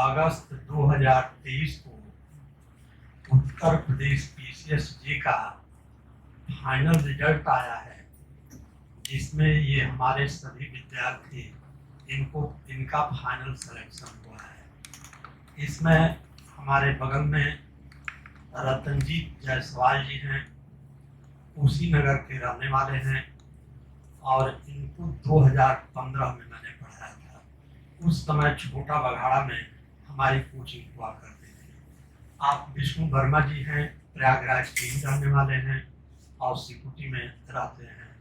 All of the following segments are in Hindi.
अगस्त 2023 को उत्तर प्रदेश पीसीएसजी का फाइनल रिजल्ट आया है, जिसमें ये हमारे सभी विद्यार्थी इनका फाइनल सिलेक्शन हुआ है। इसमें हमारे बगल में रतनजीत जायसवाल जी हैं, कुशीनगर के रहने वाले हैं और इनको 2015 में मैंने पढ़ाया था। उस समय छोटा बघाड़ा में हमारी कोचिंग हुआ करती थी। आप विष्णु वर्मा जी हैं, प्रयागराज के ही रहने वाले हैं और सिकुटी में रहते हैं।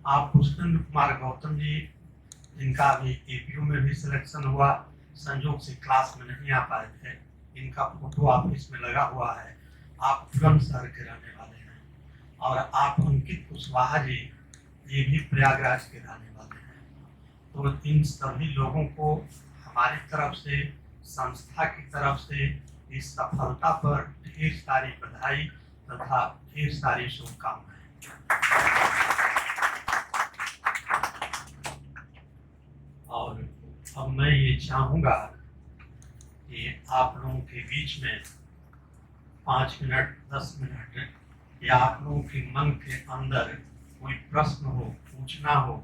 आप पुष्पेंद्र कुमार गौतम जी, जिनका अभी एपीयू में भी सिलेक्शन हुआ, संयोग से क्लास में नहीं आ पाए थे, इनका फोटो ऑफिस में लगा हुआ है। आप बुलंदशहर के रहने वाले हैं। और आप अंकित कुशवाहा जी, ये भी प्रयागराज के रहने वाले हैं। तो इन सभी लोगों को हमारी तरफ से, संस्था की तरफ से इस सफलता पर ढेर सारी बधाई तथा ढेर सारी शुभकामनाएं। और अब मैं ये चाहूँगा कि आप लोगों के बीच में 5 मिनट 10 मिनट या आप लोगों के मन के अंदर कोई प्रश्न हो, पूछना हो,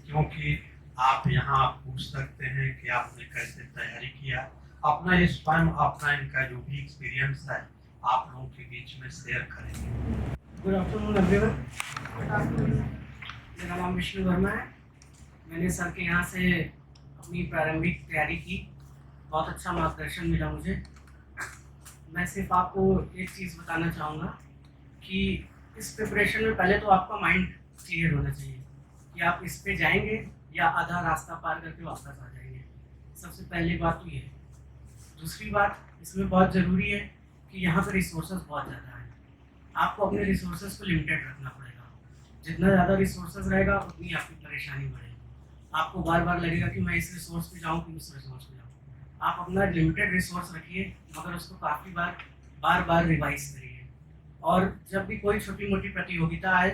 क्योंकि आप यहाँ पूछ सकते हैं कि आपने कैसे तैयारी किया। अपना ये स्वयं अपना इनका जो भी एक्सपीरियंस है आप लोगों के बीच में शेयर करेंगे। Good afternoon everyone. मेरा नाम विष्णु वर्मा है। मैंने सर के यहाँ से अपनी प्रारंभिक तैयारी की, बहुत अच्छा मार्गदर्शन मिला मुझे। मैं सिर्फ आपको एक चीज़ बताना चाहूँगा कि इस प्रिपरेशन में पहले तो आपका माइंड क्लियर होना चाहिए कि आप इस पे जाएंगे या आधा रास्ता पार करके वापस आ जाएंगे। सबसे पहली बात तो ये है। दूसरी बात इसमें बहुत ज़रूरी है कि यहाँ पर रिसोर्सेज बहुत ज़्यादा है। आपको अपने रिसोर्सेज को लिमिटेड रखना पड़ेगा। जितना ज़्यादा रिसोर्सेज रहेगा उतनी आपकी परेशानी बढ़ेगी। आपको बार बार लगेगा कि मैं इस रिसोर्स पे जाऊँ कि उस रिसोर्स पे जाऊँ। आप अपना लिमिटेड रिसोर्स रखिए, मगर उसको काफ़ी बार रिवाइज करिए। और जब भी कोई छोटी मोटी प्रतियोगिता आए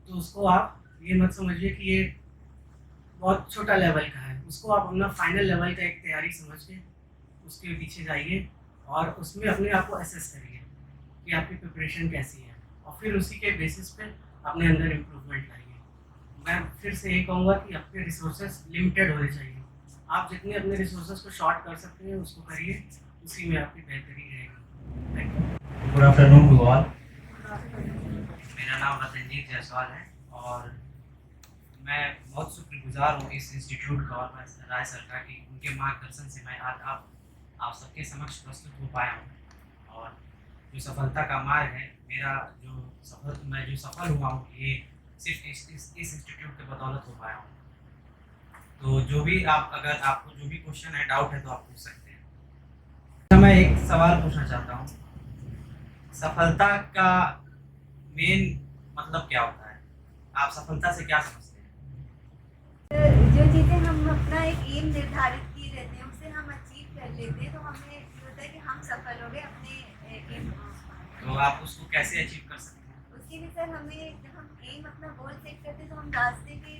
तो उसको आप ये मत समझिए कि ये बहुत छोटा लेवल का है। उसको आप अपना फाइनल लेवल का एक तैयारी समझ के उसके पीछे जाइए और उसमें अपने आप को असेस करिए कि आपकी प्रिपरेशन कैसी है, और फिर उसी के बेसिस पे अपने अंदर इम्प्रूवमेंट लाइए। मैं फिर से यही कहूँगा कि आपके रिसोर्सेज लिमिटेड होने चाहिए। आप जितने अपने रिसोर्सेज को शॉर्ट कर सकते हैं उसको करिए, उसी में आपकी बेहतरी रहेगी। Thank you. Good afternoon to all. मेरा नाम रतनजीत जायसवाल है और मैं बहुत शुक्रगुजार हूँ इस इंस्टीट्यूट का और राय सर का कि उनके मार्गदर्शन से मैं आज आप सबके समक्ष प्रस्तुत हो पाया हूँ। और जो सफलता का मार्ग है मेरा, मैं जो सफल हुआ हूँ, ये सिर्फ इस इंस्टीट्यूट के बदौलत हो पाया हूँ। तो जो भी अगर आपको जो भी क्वेश्चन है, डाउट है, तो आप पूछ सकते हैं। तो मैं एक सवाल पूछना चाहता हूँ, सफलता का मेन मतलब क्या होता है? आप सफलता से क्या समझते हैं? जो चीज़ें हम अपना एक एम निर्धारित किए रहते हैं उसे हम अचीव कर लेते हैं, तो हमें होता है कि हम सफल हो गए अपने एम। तो आप उसको कैसे अचीव कर सकते हैं? उसके लिए सर हमें, जब हम एम अपना गोल सेट करते हैं तो हम रास्ते पे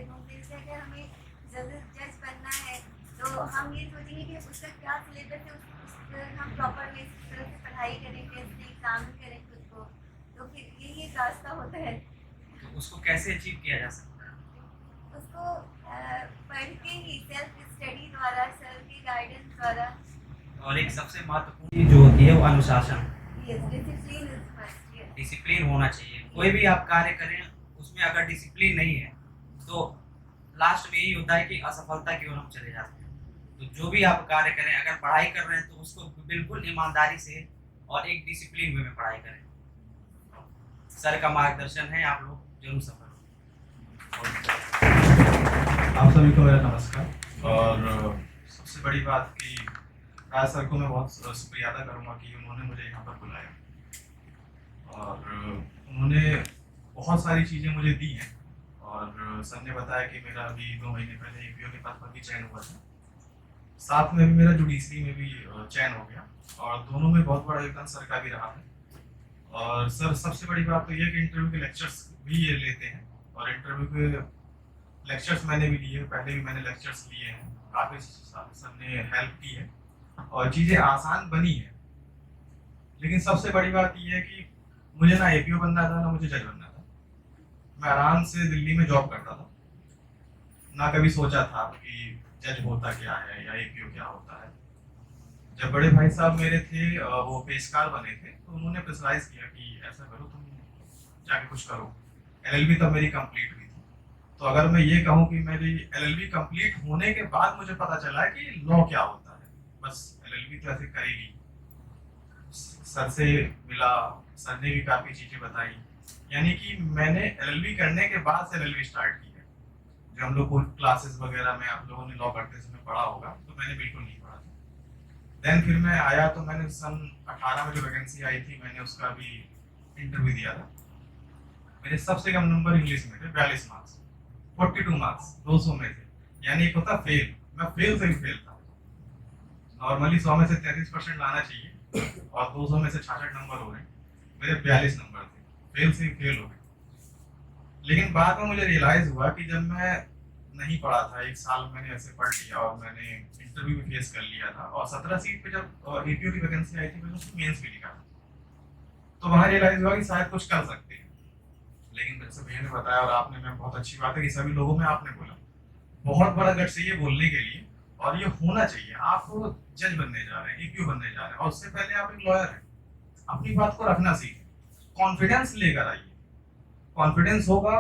ढूंढते हैं। अगर हमें जज बनना है तो हम ये सोचेंगे कि उसका क्या सिलेबस है, हम प्रॉपर वे तरह से पढ़ाई करें, टेस्ट एग्जाम करें खुद को, तो फिर यही एक रास्ता होता है। तो उसको कैसे अचीव किया जा सकता है? उसको पढ़ के ही, सेल्फ स्टडी द्वारा, सर के गाइडेंस द्वारा। और एक सबसे महत्वपूर्ण चीज जो होती है वो अनुशासन। Discipline is first. डिसिप्लिन होना चाहिए। कोई भी आप कार्य करें उसमें अगर डिसिप्लिन नहीं है तो लास्ट में यही होता है कि असफलता की ओर हम चले जाते हैं। तो जो भी आप कार्य करें, अगर पढ़ाई कर रहे हैं तो उसको बिल्कुल ईमानदारी से और एक डिसिप्लिन वे में पढ़ाई करें। सर का मार्गदर्शन है, आप लोग जरूर सफल हो। आप सभी को मेरा नमस्कार। और सबसे बड़ी बात कि राज सर को मैं बहुत शुक्रिया अदा करूँगा कि उन्होंने मुझे यहाँ पर बुलाया और उन्होंने बहुत सारी चीज़ें मुझे दी हैं। और सर ने बताया कि मेरा अभी 2 महीने पहले एपीओ के पद पर भी चयन हुआ था, साथ में भी मेरा जुडिशरी में भी चयन हो गया, और दोनों में बहुत बड़ा योगदान सर का भी रहा है। और सर सबसे बड़ी बात तो ये कि इंटरव्यू के लेक्चर्स भी ये लेते हैं, और इंटरव्यू के लेक्चर्स मैंने भी लिए, पहले भी मैंने लेक्चर्स लिए हैं, काफ़ी सर ने हेल्प की है। और चीज़ें आसान बनी है। लेकिन सबसे बड़ी बात यह है कि मुझे ना एपीओ बनना था ना मुझे जज बनना था। मैं आराम से दिल्ली में जॉब करता था, ना कभी सोचा था कि जज होता क्या है या एपीओ क्या होता है। जब बड़े भाई साहब मेरे थे वो पेशकार बने थे, तो उन्होंने प्रेशराइज किया कि ऐसा करो, तुम जाके कुछ करो। एलएलबी तब मेरी कंप्लीट हुई थी। तो अगर मैं ये कहूँ कि मेरी एलएलबी कंप्लीट होने के बाद मुझे पता चला कि लॉ क्या होता है, बस एलएलबी तो ऐसे करेगी। सर से मिला, सर ने भी काफ़ी चीज़ें बताई, यानी कि मैंने एलएलबी करने के बाद से एलएलबी स्टार्ट की है। जो हम लोग को क्लासेस वगैरह में आप लोगों ने लॉ करते समय पढ़ा होगा, तो मैंने बिल्कुल नहीं पढ़ा था। देन फिर मैं आया तो मैंने सन 18 में जो वैकेंसी आई थी मैंने उसका भी इंटरव्यू दिया था। मेरे सबसे कम नंबर इंग्लिश में थे, 42 मार्क्स, 42 मार्क्स 200 में थे, यानी एक होता फेल, मैं फेल से भी फेल था। नॉर्मली 100 में से 33% लाना चाहिए और 200 में से 66 नंबर हो गए, मेरे 42 नंबर थे, फेल से ही फेल हो गए। लेकिन बाद में मुझे रियलाइज हुआ कि जब मैं नहीं पढ़ा था, एक साल मैंने ऐसे पढ़ लिया और मैंने इंटरव्यू भी फेस कर लिया था, और 17 सीट पे जब एपीओ की वैकेंसी आई थी मैंने उसको मेंस भी लिखा था, तो वहाँ रियलाइज हुआ कि शायद कुछ कर सकते हैं। लेकिन जैसे भैया ने बताया और आपने, मैं बहुत अच्छी बात है कि सभी लोगों में आपने बोला, बहुत बड़ा गट चाहिए बोलने के लिए, और ये होना चाहिए। आप जज बनने जा रहे हैं, एपीओ बनने जा रहे हैं, और उससे पहले आप एक लॉयर हैं, अपनी बात को रखना सीखें, कॉन्फिडेंस लेकर आइए। कॉन्फिडेंस होगा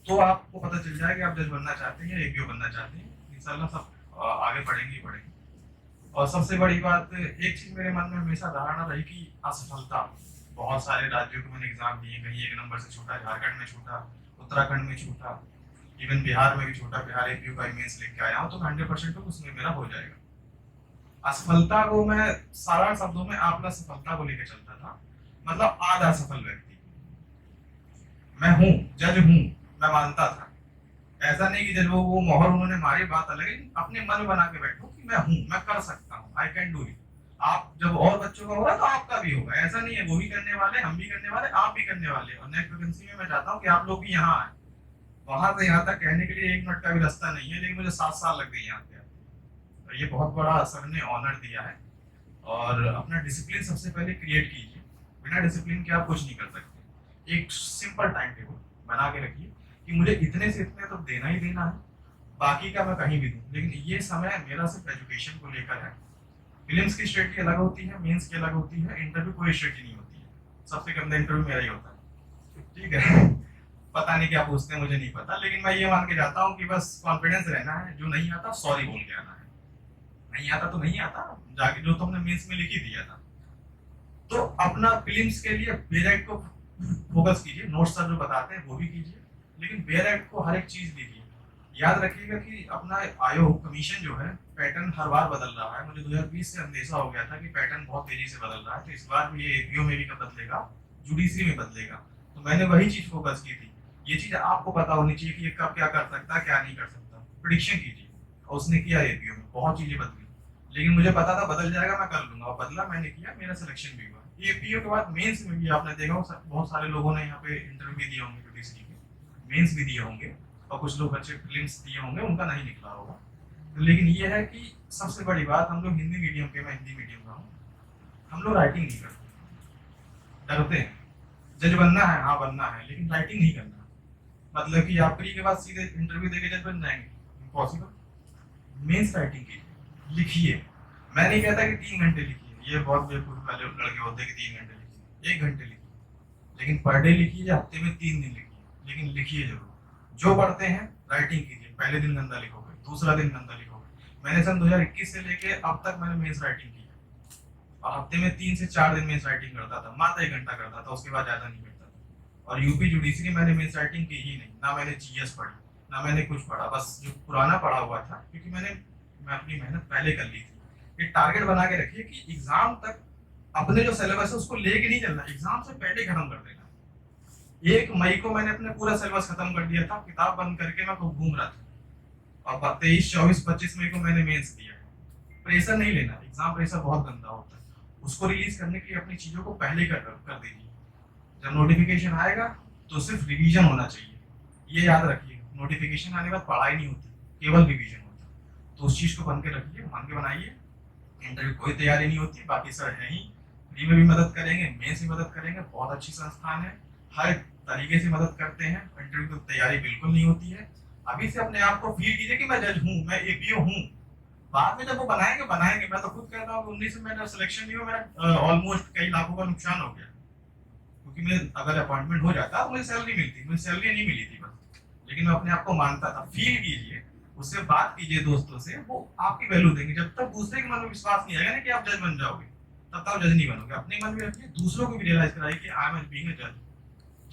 तो आपको पता चल जाएगा कि आप जज बनना चाहते हैं या एपीओ बनना चाहते हैं। इंशाल्लाह सब आगे बढ़ेंगे ही बढ़ेंगे। और सबसे बड़ी बात, एक चीज मेरे मन में हमेशा धारणा रही कि असफलता, बहुत सारे राज्यों को मैंने एग्जाम दिए, कहीं एक नंबर से छूटा, झारखंड में छूटा, उत्तराखंड में छूटा, इवन बिहार में भी छूटा, बिहार एपीओ का मेंस लिख के आया हूँ, तो 100% तो उसमें मेरा हो जाएगा। असफलता को मैं सारा शब्दों में आप सफलता को लेकर चलता था, मतलब आधा सफल व्यक्ति मैं हूँ, जज हूँ, मैं मानता था। ऐसा नहीं कि जब वो मोहर उन्होंने मारी, बात अलग है, अपने मन में बना के बैठो कि मैं हूँ, मैं कर सकता हूँ, आई कैन डू इट। आप जब और बच्चों का होगा तो आपका भी होगा, ऐसा नहीं है वो भी करने वाले, हम भी करने वाले, आप भी करने वाले। और नेक्स्ट वैकेंसी में मैं चाहता हूँ कि आप लोग भी यहाँ आए। वहां से यहाँ तक कहने के लिए 1 मिनट का भी रास्ता नहीं है, लेकिन मुझे 7 साल लग गए यहाँ पे। तो ये बहुत बड़ा सर ने ऑनर दिया है। और अपना डिसिप्लिन सबसे पहले क्रिएट कीजिए, बिना डिसिप्लिन के आप कुछ नहीं कर सकते। एक सिंपल टाइम टेबल बना के रखिए कि मुझे इतने से इतने तो देना ही देना है, बाकी का मैं कहीं भी दूं, लेकिन ये समय मेरा सिर्फ एजुकेशन को लेकर है। फिल्म्स की स्ट्रेटजी अलग होती है, मेंस की अलग होती है, इंटरव्यू कोई स्ट्रेटजी नहीं होती है। सबसे गंदा इंटरव्यू मेरा ही होता है, ठीक है। पता नहीं क्या पूछते हैं, मुझे नहीं पता, लेकिन मैं ये मान के जाता हूँ कि बस कॉन्फिडेंस रहना है, जो नहीं आता सॉरी बोल के आना है, नहीं आता तो नहीं आता, जाके जो तुमने मेंस में लिख ही दिया था। तो अपना फिल्म्स के लिए बेरेक्ट को फोकस कीजिए, नोट्स सर जो बताते हैं वो भी कीजिए, लेकिन बेरेक्ट को हर एक चीज लिखिए। याद रखिएगा कि अपना आयोग कमीशन जो है पैटर्न हर बार बदल रहा है। मुझे 2020 से अंदेशा हो गया था कि पैटर्न बहुत तेजी से बदल रहा है, तो इस बार भी ये एपीओ में भी बदलेगा, जुडिशरी में बदलेगा। तो मैंने वही चीज फोकस की थी। ये चीज आपको पता होनी चाहिए कि ये कब क्या कर सकता है, क्या नहीं कर सकता, प्रेडिक्शन कीजिए। और उसने किया एपीओ में, बहुत चीजें बदली, लेकिन मुझे पता था बदल जाएगा, मैं कर लूंगा, और बदला, मैंने किया, मेरा सिलेक्शन भी हुआ। एपीओ के बाद मेंस में भी आपने देखा हो, बहुत सारे लोगों ने यहाँ पे इंटरव्यू भी दिए होंगे, जुडिशरी के मेंस भी दिए होंगे, और कुछ लोग अच्छे फिल्म्स दिए होंगे, उनका नहीं निकला होगा। लेकिन ये है कि सबसे बड़ी बात, हम लोग हिंदी मीडियम के, मैं हिंदी मीडियम का हूँ, हम लोग राइटिंग नहीं करते, डरते हैं। जज बनना है, हाँ बनना है, लेकिन राइटिंग नहीं करना। मतलब कि आप प्री के बाद सीधे इंटरव्यू देके जज बन जाएंगे, इम्पॉसिबल। मेंस राइटिंग कीजिए, लिखिए। मैं नहीं कहता कि 3 घंटे लिखिए, ये बहुत बेवकूफ वाले लड़के होते हैं कि 3 घंटे लिखिए, 1 घंटे लिखिए, लेकिन पर डे लिखिए या हफ्ते में 3 दिन लिखिए, लेकिन लिखिए जरूर। जो पढ़ते हैं राइटिंग कीजिए, पहले दिन गंदा लिखोगे, दूसरा दिन गंदा लिखोगे। मैंने सन 2021 से लेके अब तक मैंने मेंस राइटिंग की है, और हफ्ते में 3 से 4 दिन मेंस राइटिंग करता था, मात्र 1 घंटा करता था, उसके बाद ज्यादा नहीं करता था। और यूपी जुडिशरी मैंने मेंस राइटिंग की ही नहीं, ना मैंने जीएस पढ़ी, ना मैंने कुछ पढ़ा, बस जो पुराना पढ़ा हुआ था, क्योंकि मैं अपनी मेहनत पहले कर ली थी। एक टारगेट बना के रखिए कि एग्जाम तक अपने जो सिलेबस है उसको लेके नहीं चलना, एग्जाम से पहले खत्म कर देना। 1 मई को मैंने अपने पूरा सिलेबस खत्म कर दिया था, किताब बंद करके मैं खूब घूम रहा था, और 23, 24, 25 मई को मैंने मेंस दिया। प्रेशर नहीं लेना, एग्जाम प्रेशर बहुत गंदा होता है, उसको रिलीज करने के लिए अपनी चीजों को पहले कर दीजिए। जब नोटिफिकेशन आएगा तो सिर्फ रिवीजन होना चाहिए, ये याद रखिए। नोटिफिकेशन आने के बाद पढ़ाई नहीं होती, केवल रिवीजन होता है। तो उस चीज को बन के रखिए, मान के बनाइए, इंटरव्यू कोई तैयारी नहीं होती, बाकी सर हैं ही, फ्री में भी मदद करेंगे, मेंस भी मदद करेंगे, बहुत अच्छी संस्थान है, हर तरीके से मदद करते हैं। इंटरव्यू की तैयारी बिल्कुल नहीं होती है। अभी से अपने आप को फील कीजिए कि मैं जज हूँ, मैं एपीओ हूँ। बाद में जब वो बनाएंगे मैं तो खुद कहता हूँ 19 में मेरा सिलेक्शन नहीं हुआ, मेरा ऑलमोस्ट कई लाखों का नुकसान हो गया, क्योंकि मैं अगर अपॉइंटमेंट हो जाता तो मुझे सैलरी मिलती, मुझे सैलरी नहीं मिली थी बस, लेकिन मैं अपने आप को मानता था। फील कीजिए, उससे बात कीजिए दोस्तों से, वो आपकी वैल्यू देंगे। जब तक दूसरे के मन में विश्वास नहीं आएगा ना कि आप जज बन जाओगे, तब तक आप जज नहीं बनोगे। अपने मन में रखिए, दूसरों को भी रियलाइज कराइए कि आई एम बीइंग अ जज,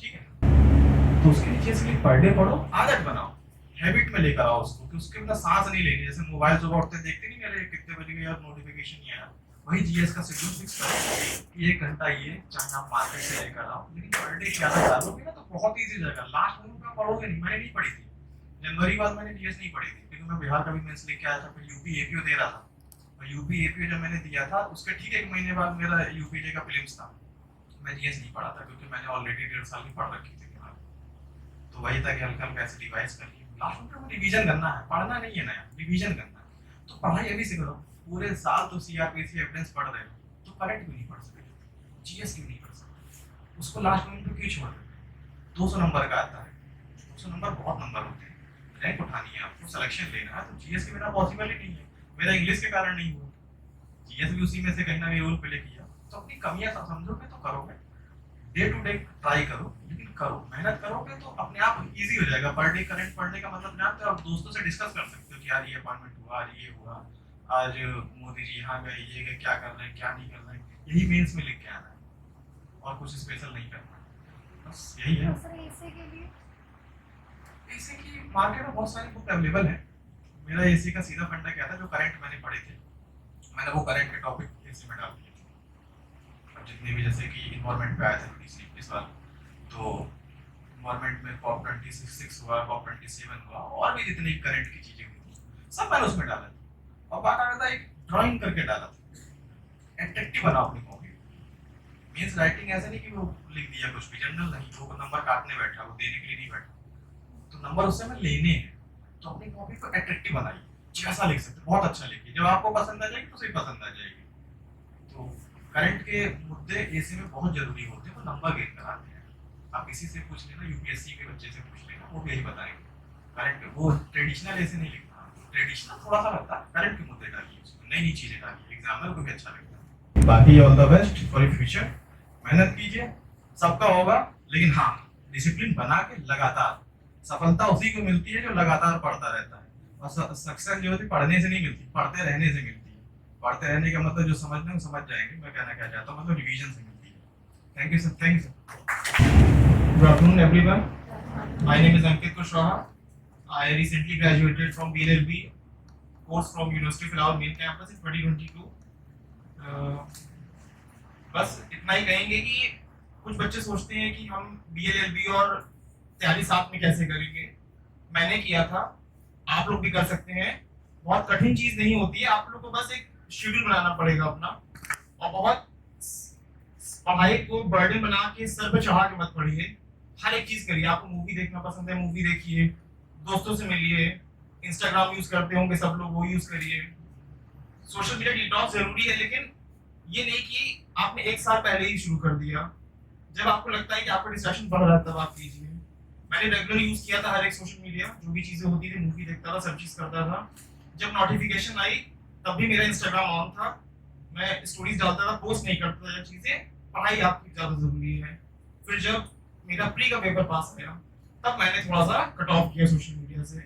ठीक है। तो उसके नीचे से पर डे पढ़ो, आदत बनाओ, हैबिट में लेकर आओ उसको, कि उसके बिना सांस नहीं लेनी। जैसे मोबाइल सुबह उठते देखते नहीं मेरे कितने बजे गए यार, नोटिफिकेशन नहीं आया, वही जीएस का शेड्यूल फिक्स करो, 1 घंटा ये, चाहे आप मार्केट से लेकर आओ, लेकिन पर डे की आदत डालोगे ना तो बहुत इजी रहेगा। लास्ट मोमेंट में पढ़ोगे नहीं, मैंने नहीं पढ़ी थी जनवरी बाद, मैंने जीएस नहीं पढ़ी थी, क्योंकि मैं बिहार का भी मेंस लेके आया था, फिर यूपी एपीओ दे रहा था, और यूपी एपीओ जब मैंने दिया था उसके ठीक 1 महीने बाद मेरा यूपीजे का प्रीलिम्स था। मैं जीएस नहीं पढ़ा था, क्योंकि मैंने ऑलरेडी 1.5 साल की पढ़ रखी थी बिहार, तो वही था कि हल्का हल्का ऐसे रिवाइज कर लिया। लास्ट में रिवीजन करना है, पढ़ना नहीं है नया, रिवीजन करना है। तो पढ़ाई अभी से करो, पूरे साल तो सीआरपीसी एविडेंस पढ़ रहे हो, तो करंट क्यों नहीं पढ़ सकते, जीएस क्यों नहीं पढ़ सकते, उसको लास्ट मोमेंट पे क्यों छोड़ देते। 200 नंबर का आता है, 200 नंबर बहुत नंबर होते हैं, रैंक उठानी है आपको, सिलेक्शन लेना है, तो जीएस के बिना पॉसिबल ही नहीं है। मेरा इंग्लिश के कारण नहीं हुआ, जीएस भी उसी में से कहीं ना कहीं रोल प्ले किया। तो अपनी कमियां समझोगे तो करोगे, डे टू डे ट्राई करो, लेकिन करो, मेहनत करोगे तो अपने आप इजी हो जाएगा। पर डे करंट पढ़ने का मतलब जानते हो, आप दोस्तों से डिस्कस कर सकते हो कि यार ये अपॉइंटमेंट हुआ, ये हुआ, आज मोदी जी यहाँ गए, ये गए, क्या कर रहे हैं, क्या नहीं कर रहे हैं, यही मेंस में लिख के आना है, और कुछ स्पेशल नहीं करना, बस यही है। एसे के लिए एसी की मार्केट में बहुत सारी बुक अवेलेबल है। मेरा एसी का सीधा फंडा क्या था, जो करंट मैंने पढ़े थे, मैंने वो करंट के टॉपिक एसी में डाल दिए थे। अब जितने भी, जैसे कि इन्वायरमेंट पे आया था इस बार, तो इन्वायरमेंट में कॉप 26 हुआ, कॉप 27 हुआ, और भी जितनी करंट की चीजें हुई थी सब मैंने उसमें डाला था। और बात आ रहा था, एक ड्राइंग करके डाला था, एट्रैक्टिव बना अपनी कॉपी। मींस राइटिंग ऐसा नहीं कि वो लिख दिया कुछ भी, जनरल नहीं, वो नंबर काटने बैठा, वो देने के लिए नहीं बैठा, तो नंबर उससे हमें लेने हैं। तो अपनी कॉपी को एट्रैक्टिव बनाइए, जैसा लिख सकते, बहुत अच्छा लिखिए, जब आपको पसंद आ जाएगी तो सही पसंद आ जाएगी। तो करंट के मुद्दे एसी में बहुत जरूरी होते हैं, वो नंबर गेन कराते हैं। आप किसी से पूछ लेना, यूपीएससी के बच्चे से पूछ लेना, वो भी यही बताएंगे। करंट वो ट्रेडिशनल ऐसे नहीं लिखना, ट्रेडिशनल थोड़ा सा लगता है, करंट के मुद्दे डालिए, उसमें नई नई चीजें डालिए, एग्जामिनर को भी अच्छा लगता है। बाकी all the best for your future, मेहनत कीजिए, सबका होगा, लेकिन हाँ डिसिप्लिन बना के लगातार। सफलता उसी को मिलती है जो लगातार पढ़ता रहता है, और सक्सेस जो होती है पढ़ने से नहीं मिलती, पढ़ते रहने से मिलती है। पढ़ते रहने का मतलब जो समझते हैं समझ जाएंगे, मैं कहना क्या चाहता हूँ, मतलब रिवीजन से मिलती है। Thank you sir, thank you sir. Good afternoon everyone, my name is Ankit Kushwaha. I recently graduated from BLLB course from University of Lahore main campus in 2022. बस इतना ही कहेंगे कि कुछ बच्चे सोचते हैं कि हम BLLB और तैयारी साथ में कैसे करेंगे। मैंने किया था, आप लोग भी कर सकते हैं। बहुत कठिन चीज नहीं होती है, आप लोग को बस एक शेड्यूल बनाना पड़ेगा अपना, और बहुत पढ़ाई को बर्डन बना के सर पे चढ़ा के मत पढ़िए। हर एक चीज करिए। आपको मूवी देखना पसंद है, मूवी देखिए, दोस्तों से मिलिए, इंस्टाग्राम यूज करते होंगे सब लोग, वो यूज करिए। सोशल मीडिया डिटॉक्स जरूरी है, लेकिन ये नहीं कि आपने 1 साल पहले ही शुरू कर दिया। जब आपको लगता है कि आपका डिस्ट्रैक्शन बढ़ रहा है तब आप कीजिए। मैंने रेगुलर यूज किया था हर एक सोशल मीडिया, जो भी चीजें होती थी, मूवी देखता था, सब चीज करता था। जब नोटिफिकेशन आई तब भी मेरा इंस्टाग्राम ऑन था, मैं स्टोरीज डालता था, पोस्ट नहीं करता था चीजें। पढ़ाई आपकी ज्यादा जरूरी है। फिर जब मेरा प्री का पेपर पास आया तब मैंने थोड़ा सा कट ऑफ किया सोशल मीडिया से।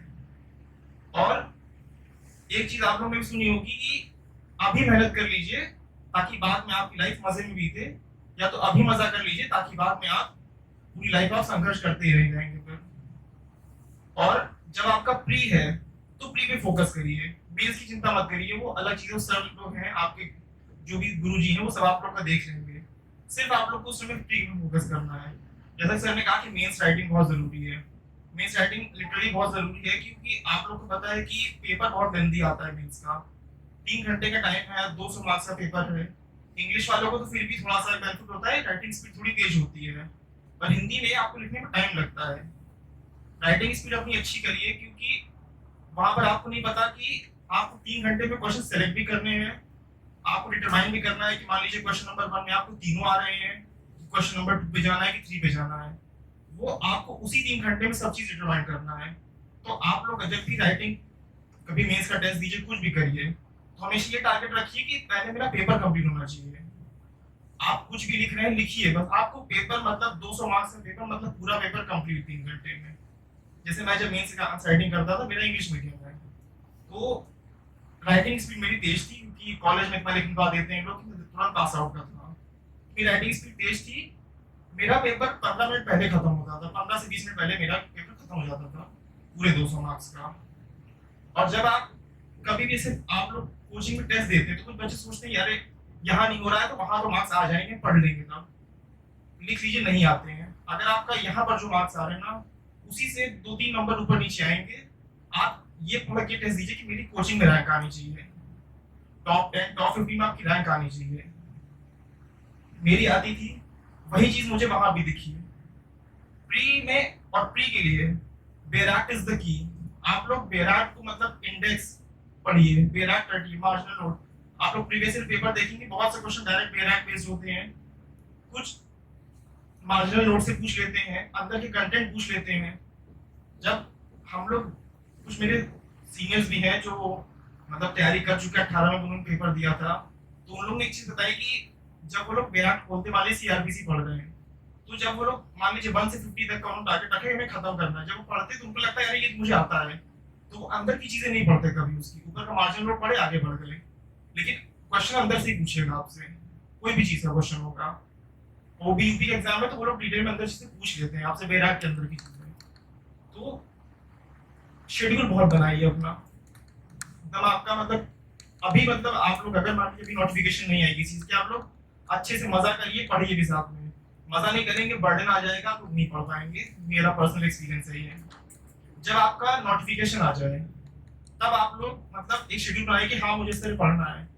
और एक चीज आप लोगों ने भी सुनी होगी कि अभी मेहनत कर लीजिए ताकि बाद में आपकी लाइफ मजे में बीते, या तो अभी मजा कर लीजिए ताकि बाद में आप पूरी लाइफ आप संघर्ष करते ही रह जाएंगे फिर। और जब आपका प्री है तो प्री पे फोकस करिए, बेस की चिंता मत करिए, वो अलग चीजें सर लोग हैं आपके, जो भी गुरुजी हैं वो सब आप लोग का देख लेंगे। सिर्फ आप लोग को उस समय प्री पे फोकस करना है। जैसा सर ने कहा कि मेंस राइटिंग बहुत जरूरी है। मेंस राइटिंग लिटरली बहुत जरूरी है, क्योंकि आप लोग को पता है कि पेपर बहुत गंदी आता है मेंस का। 3 घंटे का टाइम है, 200 मार्क्स का पेपर है। इंग्लिश वालों को तो फिर भी थोड़ा सा बेनिफिट होता है, राइटिंग स्पीड थोड़ी तेज होती है, पर हिंदी में आपको लिखने में टाइम लगता है। राइटिंग स्पीड अपनी अच्छी करिए, क्योंकि वहां पर आपको नहीं पता कि आपको 3 घंटे में क्वेश्चन सेलेक्ट भी करने हैं, आपको डिटरमाइन भी करना है कि मान लीजिए क्वेश्चन नंबर 1 में आपको तीनों आ रहे हैं, क्वेश्चन नंबर 2 पे जाना है कि 3 पे जाना है, वो आपको उसी 3 घंटे में सब चीज डिटरमाइन करना है। तो आप लोग जब भी राइटिंग कभी मेंस का टेस्ट दीजिए, कुछ भी करिए, तो हमेशा ये टारगेट रखिए कि पहले मेरा पेपर कंप्लीट होना चाहिए। आप कुछ भी लिख रहे हैं लिखिए, बस आपको पेपर मतलब 200 मार्क्स का पेपर मतलब पूरा पेपर कंप्लीट 3 घंटे में। जैसे मैं जब मेंस का राइटिंग करता था, मेरा इंग्लिश मीडियम है, तो राइटिंग स्पीड मेरी तेज थी, क्योंकि कॉलेज में इतना लिखवा देते हैं लोग कि तुरंत पास आउट करता था। मेरी राइटिंग स्पीड तेज थी, मेरा पेपर 15 मिनट पहले खत्म होता था, 15 से 20 मिनट पहले मेरा पेपर खत्म हो जाता था पूरे 200 मार्क्स का। और जब आप कभी भी ऐसे आप लोग कोचिंग में टेस्ट देते हैं तो कुछ बच्चे सोचते हैं यार यहाँ नहीं हो रहा है तो वहां तो मार्क्स आ जाएंगे, पढ़ लेंगे, तब लिख लीजिए, नहीं आते हैं। अगर आपका यहाँ पर जो मार्क्स आ रहे हैं ना, उसी से 2-3 नंबर ऊपर नीचे आएंगे। आप ये पढ़ के टेस्ट दीजिए कि मेरी कोचिंग में रैंक आनी चाहिए, टॉप 10 टॉप 15 में आपकी रैंक आनी चाहिए। मेरी आती थी, वही चीज मुझे वहां भी दिखी। प्री में और प्री के लिए बेराट इज द की। आप लोग बेराट को मतलब इंडेक्स पढ़िए, बेराट रटिए, मार्जिनल नोट। आप लोग प्रीवियस ईयर पेपर देखेंगे, बहुत से क्वेश्चन डायरेक्ट बेराट बेस्ड होते हैं, कुछ मार्जिनल नोट से पूछ लेते हैं, अंदर के कंटेंट पूछ लेते हैं। जब हम लोग, कुछ मेरे सीनियर्स भी हैं जो मतलब तैयारी कर चुके हैं, 18 में उन्होंने पेपर दिया था, तो उन लोगों ने एक चीज बताई कि जब वो लोग बेराट खोलते वाले सीआरपीसी पढ़ रहे हैं, तो जब वो लोग मान लीजिए 1 से 50 तक का उन्होंने टारगेट रखे हमें खत्म करना है, जब वो पढ़ते तो उनको लगता है यार ये मुझे आता है, तो वो अंदर की चीजें नहीं पढ़ते कभी, उसकी ऊपर का मार्जिनल नोट पढ़े आगे बढ़ गए। लेकिन क्वेश्चन अंदर से ही पूछेगा आपसे, कोई भी चीज का क्वेश्चन होगा, ओबीयूपी का एग्जाम है तो वो लोग डिटेल में अंदर से पूछ लेते हैं आपसे बेराट के अंदर की चीजें। तो शेड्यूल बहुत बनाइए अपना, एकदम आपका मतलब अभी मतलब आप लोग अगर मान लीजिए अभी नोटिफिकेशन नहीं आएगी चीज की, आप लोग अच्छे से मजा करिए, पढ़िए भी साथ में। मजा नहीं करेंगे, बर्डन आ जाएगा तो नहीं पढ़ पाएंगे, मेरा पर्सनल एक्सपीरियंस है ये। जब आपका नोटिफिकेशन आ जाए तब आप लोग मतलब एक शेड्यूल बनाइए कि हाँ मुझे इस तरह पढ़ना है।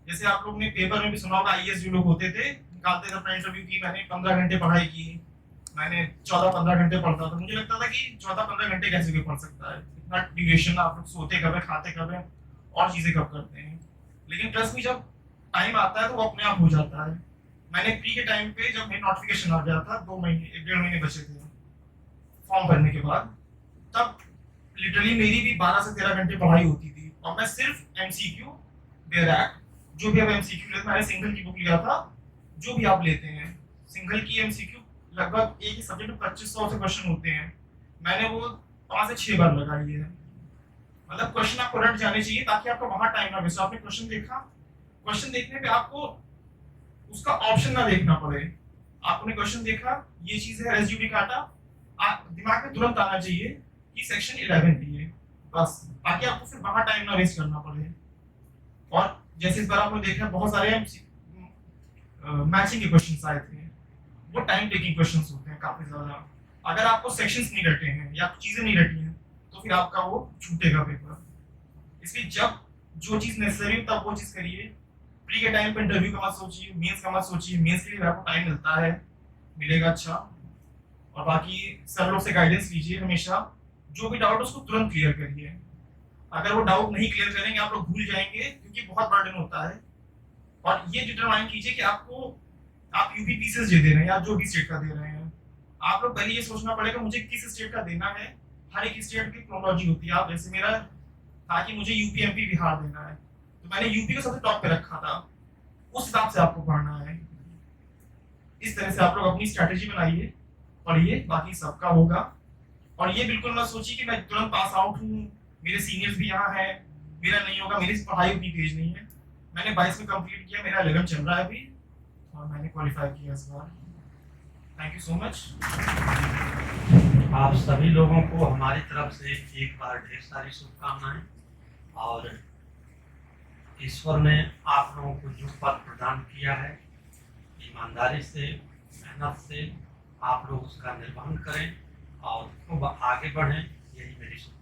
जैसे आप लोग ने पेपर में भी सुना होगा, आईएएस जो लोग होते थे निकालते थे अपना इंटरव्यू की, मैंने 15 घंटे पढ़ाई की, मैंने 14-15 घंटे पढ़ता था। मुझे लगता था कि 14-15 घंटे कैसे कोई पढ़ सकता है, इतना ड्यूरेशन, आप लोग सोते कब है, खाते कब है, और चीजें कब करते हैं। लेकिन ट्रस्ट मी, जब टाइम आता है तो वो अपने आप हो जाता है। मैंने प्री के टाइम पे जब मेरा नोटिफिकेशन आ गया था, 2 महीने 1-1.5 महीने बचे थे फॉर्म भरने के बाद, तब लिटरली मेरी भी 12 से 13 घंटे पढ़ाई होती थी, और मैं सिर्फ एमसीक्यू बेराट जो भी आप एमसीक्यू लेते, मैंने सिंगल की बुक लिया था, जो भी आप लेते हैं सिंगल की एमसीक्यू लगभग एक ही सब्जेक्ट में 2500 से क्वेश्चन होते हैं, मैंने वो 5 से 6 बार लगाई है। मतलब क्वेश्चन आपको रट जाने चाहिए ताकि आपका वहां टाइम ना वेस्ट। आपने क्वेश्चन देखा, क्वेश्चन देखने पे आपको उसका ऑप्शन ना देखना पड़े, आपने क्वेश्चन देखा, ये चीज है, रेज्यूमे काटा, दिमाग में तुरंत आना चाहिए कि सेक्शन 11 भी है, बस, ताकि आपको फिर वहां टाइम ना वेस्ट करना पड़े। और जैसे इस बार आपने देखा बहुत सारे मैचिंग के क्वेश्चंस आए थे, वो टाइम टेकिंग क्वेश्चंस होते हैं काफी ज्यादा। अगर आपको सेक्शंस नहीं रटे हैं या चीजें नहीं रटी हैं तो फिर आपका वो छूटेगा पेपर। इसलिए जब जो चीज नेसेसरी हो तब वो चीज करिए। प्री के टाइम पे इंटरव्यू का मत सोचिए, मेंस का मत सोचिए, मेंस के लिए आपको टाइम मिलता है, मिलेगा अच्छा। और बाकी सर लोग से गाइडेंस लीजिए हमेशा, जो भी डाउट उसको तुरंत क्लियर करिए। अगर वो डाउट नहीं क्लियर करेंगे आप लोग भूल जाएंगे, क्योंकि बहुत बर्डन होता है। और ये डिटरमाइन कीजिए कि आपको आप यूपी पीसीएस दे रहे हैं या जो भी स्टेट का दे रहे हैं, आप लोग पहले ये सोचना पड़ेगा मुझे किस स्टेट का देना है। हर एक स्टेट की क्रोनोलॉजी होती है। आप जैसे मेरा था कि मुझे यूपी एमपी बिहार देना है, तो मैंने यूपी को सबसे टॉप पे रखा था, उस हिसाब से आपको पढ़ना है। इस तरह से आप लोग अपनी स्ट्रैटेजी बनाइए, पढ़िए, बाकी सबका होगा। और ये बिल्कुल मत सोचिए कि मैं तुरंत पास आउट हूँ, मेरे सीनियर्स भी यहाँ हैं, मेरा नहीं होगा, मेरी पढ़ाई उतनी तेज नहीं है। मैंने 22 में कंप्लीट किया, मेरा 11 चल रहा है अभी, और मैंने क्वालिफाई किया इस बार। Thank you so much. आप सभी लोगों को हमारी तरफ से एक बार ढेर सारी शुभकामनाएं, और ईश्वर ने आप लोगों को जो पद प्रदान किया है, ईमानदारी से, मेहनत से आप लोग उसका निर्वहन करें और खूब आगे बढ़ें, यही मेरी शुभकामना।